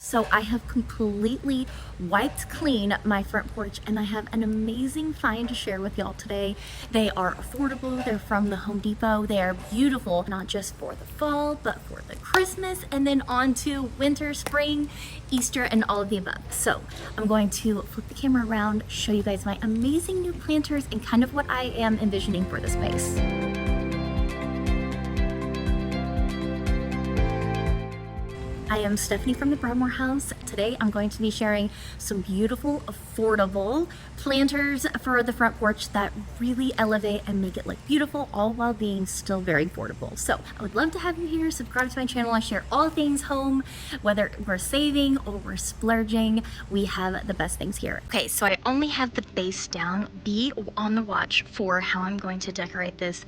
So I have completely wiped clean my front porch and I have an amazing find to share with y'all today. They are affordable, they're from the Home Depot, they are beautiful, not just for the fall, but for the Christmas and then on to winter, spring, Easter, and all of the above. So I'm going to flip the camera around, show you guys my amazing new planters and kind of what I am envisioning for the space. I am Stephanie from the Broadmoor House. Today I'm going to be sharing some beautiful, affordable planters for the front porch that really elevate and make it look beautiful, all while being still very affordable. So I would love to have you here. Subscribe to my channel. I share all things home, whether we're saving or we're splurging, we have the best things here. Okay, so I only have the base down. Be on the watch for how I'm going to decorate this.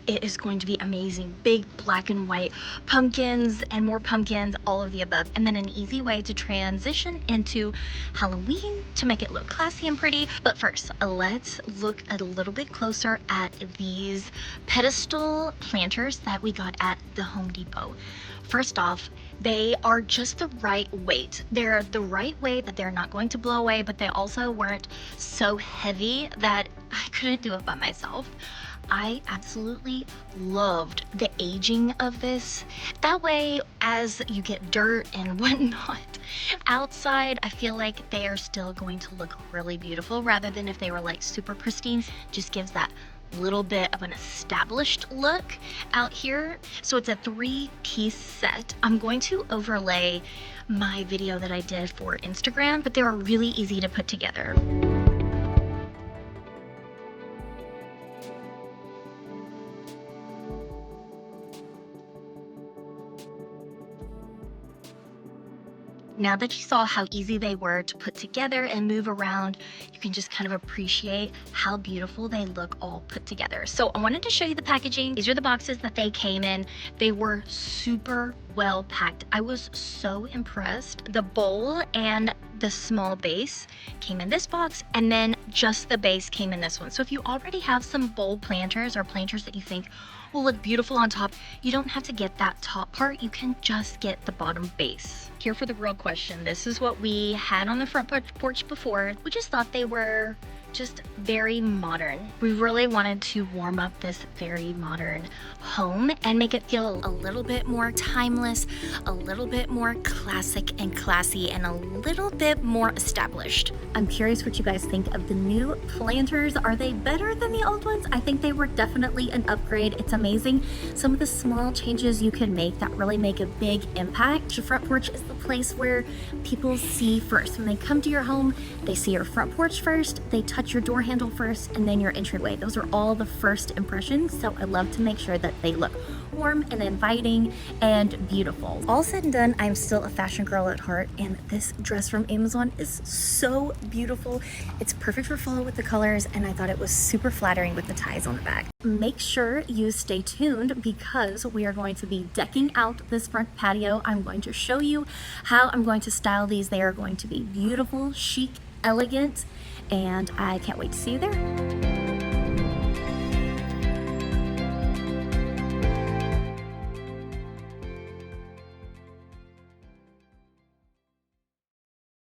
It is going to be amazing. Big black and white pumpkins and more pumpkins, all of the above. And then an easy way to transition into Halloween to make it look classy and pretty. But first, let's look a little bit closer at these pedestal planters that we got at the Home Depot. First off, they are just the right weight. They're the right weight that they're not going to blow away, but they also weren't so heavy that I couldn't do it by myself. I absolutely loved the aging of this. That way, as you get dirt and whatnot outside, I feel like they are still going to look really beautiful rather than if they were like super pristine. Just gives that little bit of an established look out here. So it's a 3-piece set. I'm going to overlay my video that I did for Instagram, but they are really easy to put together. Now that you saw how easy they were to put together and move around, you can just kind of appreciate how beautiful they look all put together. So I wanted to show you the packaging. These are the boxes that they came in. They were super well packed. I was so impressed. The bowl and the small base came in this box, and then just the base came in this one. So if you already have some bowl planters or planters that you think will look beautiful on top, you don't have to get that top part. You can just get the bottom base. Here for the real question. This is what we had on the front porch before. We just thought they were just very modern. We really wanted to warm up this very modern home and make it feel a little bit more timeless, a little bit more classic and classy, and a little bit more established. I'm curious what you guys think of the new planters. Are they better than the old ones? I think they were definitely an upgrade. It's amazing some of the small changes you can make that really make a big impact. Your front porch is the place where people see first. When they come to your home, they see your front porch first, they touch your door handle first, and then your entryway. Those are all the first impressions, so I love to make sure that they look warm and inviting and beautiful. All said and done, I'm still a fashion girl at heart, and this dress from Amazon is so beautiful. It's perfect for fall with the colors, and I thought it was super flattering with the ties on the back. Make sure you stay tuned because we are going to be decking out this front patio. I'm going to show you how I'm going to style these. They are going to be beautiful, chic, elegant, and I can't wait to see you there.